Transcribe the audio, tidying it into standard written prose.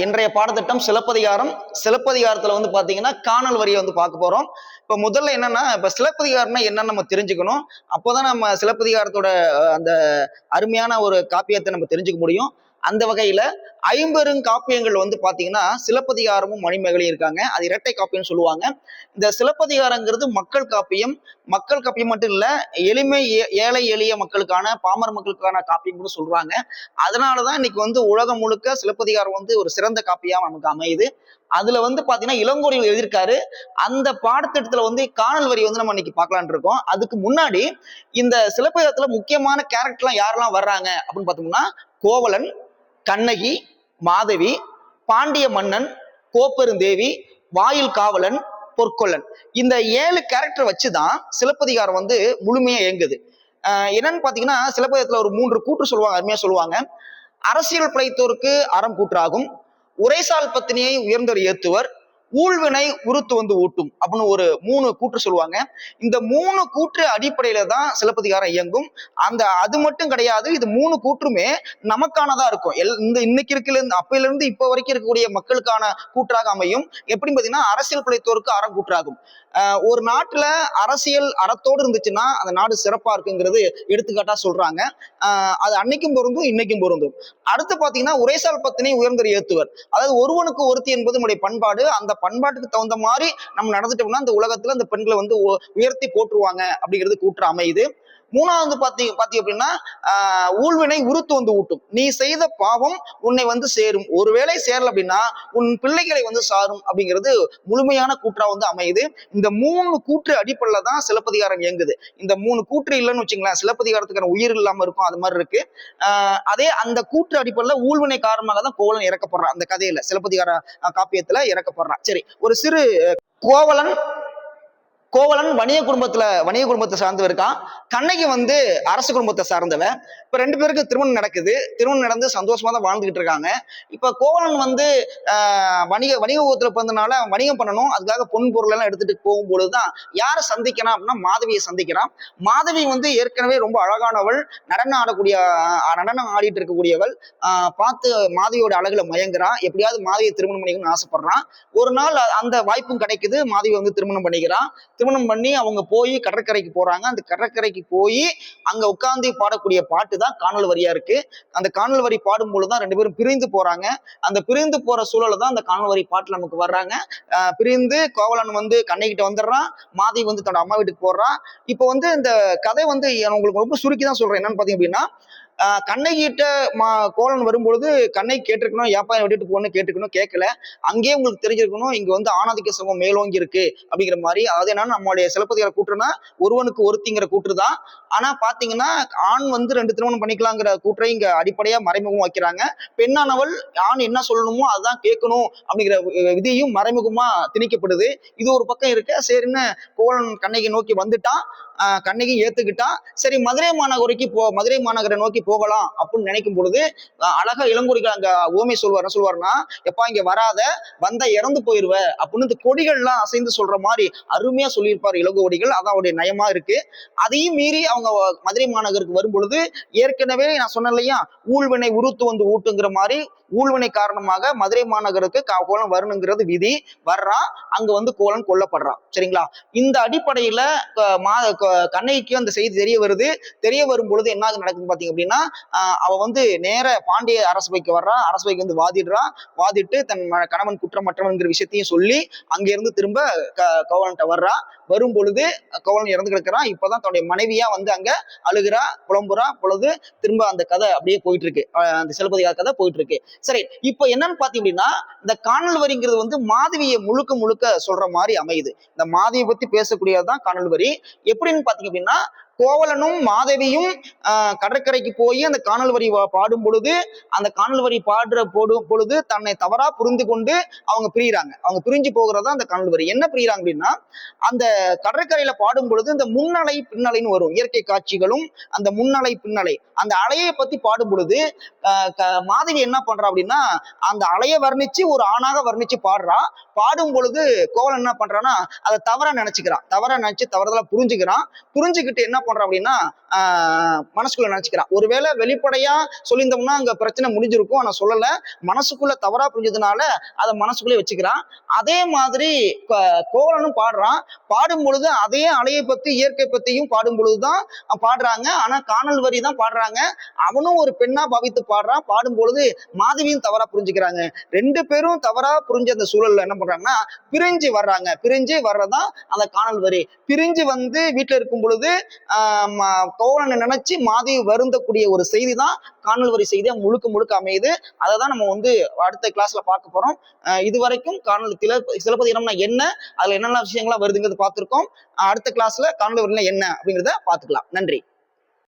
இன்றைய பாடத்திட்டம் சிலப்பதிகாரம். சிலப்பதிகாரத்துல வந்து பாத்தீங்கன்னா காணல் வரியை வந்து பார்க்க போறோம். இப்ப முதல்ல என்னன்னா, இப்ப சிலப்பதிகாரம்னா என்னன்னு நம்ம தெரிஞ்சுக்கணும். அப்போதான் நம்ம சிலப்பதிகாரத்தோட அந்த அருமையான ஒரு காப்பியத்தை நம்ம தெரிஞ்சுக்க முடியும். அந்த வகையில ஐம்பெருங்காப்பியங்கள் வந்து பாத்தீங்கன்னா சிலப்பதிகாரமும் மணிமேகலையும் இருக்காங்க. அது இரட்டை காப்பியம்னு சொல்லுவாங்க. இந்த சிலப்பதிகாரங்கிறது மக்கள் காப்பியம். மக்கள் காப்பியம் மட்டும் இல்ல, எளிமை ஏழை எளிய மக்களுக்கான பாமர மக்களுக்கான காப்பியம் கூட சொல்றாங்க. அதனாலதான் இன்னைக்கு வந்து உலகம் முழுக்க சிலப்பதிகாரம் வந்து ஒரு சிறந்த காப்பியா நமக்கு அமையுது. அதுல வந்து பாத்தீங்கன்னா இளங்கோடிகள் எழுதியிருக்காரு. அந்த பாடத்திட்டத்துல வந்து காணல் வரி வந்து நம்ம இன்னைக்கு பார்க்கலான் இருக்கோம். அதுக்கு முன்னாடி இந்த சிலப்பதிகாரத்துல முக்கியமான கேரக்டர்லாம் யாரெல்லாம் வர்றாங்க அப்படின்னு பார்த்தோம்னா, கோவலன், கண்ணகி, மாதவி, பாண்டிய மன்னன், கோப்பெருந்தேவி, வாயில் காவலன், பொற்கொல்லன், இந்த 7 கேரக்டர் வச்சுதான் சிலப்பதிகாரம் வந்து முழுமையா இயங்குது. என்னன்னு பாத்தீங்கன்னா, சிலப்பதிகாரத்துல ஒரு 3 கூற்று சொல்லுவாங்க, அருமையா சொல்லுவாங்க. அரசியல் பிழைத்தோருக்கு அறம் கூற்றாகும், உரைசால் பத்தினியை உயர்ந்தவர் ஏத்துவர், ஊழ்வினை உருத்து வந்து ஊட்டும் அப்படின்னு ஒரு 3 கூற்று சொல்லுவாங்க. இந்த 3 கூற்று அடிப்படையில தான் சிலப்பதிகாரம் இயங்கும். அது மட்டும் கிடையாது, இது 3 கூற்றுமே நமக்கானதா இருக்கும். இந்த இன்னைக்கு இருக்குல இருந்து அப்பையில இருந்து இப்ப வரைக்கும் இருக்கக்கூடிய மக்களுக்கான கூற்றாக அமையும். எப்படின்னு பாத்தீங்கன்னா, அரசியல் பிழைத்தோருக்கு அறம் கூற்றாகும். ஒரு நாட்டுல அரசியல் அறத்தோடு இருந்துச்சுன்னா அந்த நாடு சிறப்பா இருக்குங்கிறது எடுத்துக்காட்டா சொல்றாங்க. அது அன்னைக்கும் பொருந்தும், இன்னைக்கும் பொருந்தும். அடுத்து பாத்தீங்கன்னா, உரைசால் பத்தினை உயர்ந்தவர் ஏத்துவர். அதாவது ஒருவனுக்கு ஒருத்தி என்பது நம்முடைய பண்பாடு. அந்த பண்பாட்டுக்கு தகுந்த மாதிரி நம்ம நடந்துட்டோம்னா அந்த உலகத்துல அந்த பெண்களை வந்து உயர்த்தி போற்றுவாங்க அப்படிங்கிறது கூற்று அமையுது. மூணாவது பாத்தீங்க அப்படின்னா, ஊழ்வினை உருத்து வந்து ஊட்டும். நீ செய்த பாவம் உன்னை வந்து சேரும், ஒருவேளை சேரல அப்படின்னா உன் பிள்ளைகளை வந்து சாரும் அப்படிங்கிறது முழுமையான கூற்றா வந்து அமையுது. இந்த 3 கூற்று அடிப்படையில தான் சிலப்பதிகாரம் இயங்குது. இந்த 3 கூற்று இல்லைன்னு வச்சுங்களேன், சிலப்பதிகாரத்துக்கான உயிர் இல்லாம இருக்கும். அது மாதிரி இருக்கு. அதே அந்த கூற்று அடிப்படையில ஊழ்வினை காரணமாக தான் கோவலன் இறக்கப்படுறான். அந்த கதையில சிலப்பதிகார காப்பியத்துல இறக்கப்படுறான். சரி, ஒரு சிறு கோவலன் வணிக குடும்பத்தை சார்ந்து இருக்கான். கண்ணகி வந்து அரசு குடும்பத்தை சார்ந்தவன். இப்ப 2 பேருக்கு திருமணம் நடக்குது. திருமணம் நடந்து சந்தோஷமா தான் வாழ்ந்துகிட்டு இருக்காங்க. இப்ப கோவலன் வந்து வணிகத்துல பிறந்தனால வணிகம் பண்ணணும், அதுக்காக பொன் பொருள் எல்லாம் எடுத்துட்டு போகும்பொழுதுதான் யாரை சந்திக்கிறான் அப்படின்னா மாதவியை சந்திக்கிறான். மாதவி வந்து ஏற்கனவே ரொம்ப அழகானவள், நடனம் ஆடிட்டு இருக்கக்கூடியவள். பார்த்து மாதவியோட அழகுல மயங்குறான். எப்படியாவது மாதவியை திருமணம் பண்ணிக்கணும்னு ஆசைப்படுறான். ஒரு நாள் அந்த வாய்ப்பும் கிடைக்குது. மாதவி வந்து திருமணம் பண்ணிக்கிறான். திருமணம் பண்ணி அவங்க போய் கடற்கரைக்கு போறாங்க. அந்த கடற்கரைக்கு போய் அங்க உட்கார்ந்து பாடக்கூடிய பாட்டு தான் காணல் வரியா இருக்கு. அந்த காணல் வரி பாடும் பொழுதுதான் 2 பேரும் பிரிந்து போறாங்க. அந்த பிரிந்து போற சூழல தான் அந்த காணல் வரி பாட்டுல நமக்கு வர்றாங்க. பிரிந்து கோவலன் வந்து கண்ணகிட்ட வந்துடுறான், மாதவி வந்து தன்னோட அம்மா வீட்டுக்கு போடுறான். இப்ப வந்து இந்த கதை வந்து உங்களுக்கு ரொம்ப சுருக்கி தான் சொல்றேன். என்னன்னு பாத்தீங்க அப்படின்னா, கண்ணகிட்ட கோவலன் வரும்பொழுது கண்ணகி கேட்டிருக்கணும், ஏப்பா விட்டுட்டு போன்னு கேட்டிருக்கணும், கேட்கல. அங்கேயே உங்களுக்கு தெரிஞ்சிருக்கணும், இங்க வந்து ஆணாதிக்க சமூகம் மேலோங்கி இருக்கு அப்படிங்கிற மாதிரி. அதாவது என்னன்னா, நம்மளுடைய சிலப்பதிகார கூற்றுனா ஒருவனுக்கு ஒருத்திங்கிற கூற்று தான். ஆனா பாத்தீங்கன்னா, ஆண் வந்து 2 திருமணம் பண்ணிக்கலாங்கிற கூற்றை இங்க அடிப்படையா மறைமுகம் வைக்கிறாங்க. பெண்ணானவள் ஆண் என்ன சொல்லணுமோ அதுதான் கேட்கணும் அப்படிங்கிற விதியும் மறைமுகமா திணிக்கப்படுது. இது ஒரு பக்கம் இருக்கு. சரின்னு கோவலன் கண்ணகி நோக்கி வந்துட்டான். கண்ணகி ஏத்துக்கிட்டான். சரி, மதுரை மாநகரை நோக்கி போகலாம் அப்படின்னு நினைக்கும் பொழுது அழகா இளங்கோடிகள் அங்க ஓமை சொல்வாருன்னா, எப்பா இங்க வராத, வந்தா இறந்து போயிருவ அப்படின்னு இந்த கொடிகள்லாம் அசைந்து சொல்ற மாதிரி அருமையா சொல்லியிருப்பார் இளங்கோடிகள். அதான் அவருடைய நயமா இருக்கு. அதையும் மீறி அவங்க மதுரை மாநகருக்கு வரும் பொழுது ஏற்கனவே நான் சொன்னேன் இல்லையா, ஊழ்வினை உருத்து வந்து ஊட்டுங்கிற மாதிரி ஊழ்வினை காரணமாக மதுரை மாநகருக்கு கோவலன் வரணுங்கிறது விதி. வர்றான், அங்க வந்து கோவலன் கொல்லப்படுறான். சரிங்களா? இந்த அடிப்படையில கண்ணகிக்கு அந்த செய்தி தெரிய வருது. தெரிய வரும் பொழுது என்ன நடக்குதுன்னு பாத்தீங்க அப்படின்னா, அவ வந்து நேர பாண்டிய அரசவைக்கு வர்றான். அரசவைக்கு வந்து வாதிட்டு தன் கணவன் குற்றமற்றவன்கிற விஷயத்தையும் சொல்லி அங்க இருந்து திரும்ப கோவலன்ட்ட வர்றான். வரும் பொழுது கோவலன் இறந்து கிடக்கிறான். இப்பதான் தன்னுடைய மனைவியா வந்து அங்க அழுகிறா, புலம்புறா. பொழுது திரும்ப அந்த கதை அப்படியே போயிட்டு இருக்கு. அந்த சிலப்பதிகார கதை போயிட்டு இருக்கு. சரி, இப்ப என்னன்னு பாத்தீங்க அப்படின்னா, இந்த காணல் வரிங்கிறது வந்து மாதவியை முழுக்க சொல்ற மாதிரி அமையுது. இந்த மாதவியை பத்தி பேசக்கூடியதுதான் காணல் வரி. எப்படின்னு பாத்தீங்க அப்படின்னா, கோவலனும் மாதவியும் கடற்கரைக்கு போய் அந்த காணல் வரி பாடும் பொழுது, அந்த காணல் வரி பொழுது தன்னை தவறா புரிந்து கொண்டு அவங்க பிரியிறாங்க. அவங்க பிரிஞ்சு போகிறதா அந்த காணல் வரி. என்ன பிரியிறாங்க அப்படின்னா, அந்த கடற்கரையில பாடும் பொழுது இந்த முன்னலை பின்னலைன்னு வரும். இயற்கை காட்சிகளும் அந்த முன்னலை பின்னலை, அந்த அலையை பத்தி பாடும் பொழுது மாதவி என்ன பண்றா அப்படின்னா, அந்த அலையை வர்ணிச்சு ஒரு ஆணாக வர்ணிச்சு பாடும் பொழுது கோவலன் என்ன பண்றான்னா, அதை தவறா நினைச்சு தவறுதலா புரிஞ்சுக்கிட்டு என்ன பண்றான் அப்படின்னா, மனசுக்குள்ள நினைச்சுக்கிறான். ஒருவேளை வெளிப்படையா சொல்லியிருந்தோம்னா அங்க பிரச்சனை முடிஞ்சிருக்கும். ஆனா சொல்லல, மனசுக்குள்ள தவறா புரிஞ்சதுனால அதை மனசுக்குள்ளே வச்சுக்கிறான். அதே மாதிரி கோவலனும் பாடுறான். பாடும் பொழுது அதே அலையை பத்தி இயற்கை பத்தியும் பாடும் பொழுதுதான் பாடுறாங்க. ஆனா காணல் வரி தான் பாடுறாங்க. அவனும் ஒரு பெண்ணா பாவித்து பாடுறான். பாடும் பொழுது மாதவியும் தவறா புரிஞ்சுக்கிறாங்க. ரெண்டு பேரும் தவறா புரிஞ்ச அந்த சூழல்ல என்ன பண்றாங்கன்னா பிரிஞ்சு வர்றாங்க. பிரிஞ்சு வர்றதான் அந்த காணல் வரி. பிரிஞ்சு வந்து வீட்டுல இருக்கும் பொழுது கோவலனை நினைச்சு மாதவி வருந்தக்கூடிய ஒரு செய்தி தான் காணல் வரி செய்தியா முழுக்க முழுக்க அமையுது. அதை தான் நம்ம வந்து அடுத்த கிளாஸ்ல பார்க்க போறோம். இது வரைக்கும் சிலப்பதிகாரம்னா என்ன, அதுல என்னென்ன விஷயங்களா வருதுங்கிறது பார்த்திருக்கோம். அடுத்த கிளாஸ்ல காணல் வரினா என்ன அப்படிங்கிறத பார்த்துக்கலாம். நன்றி.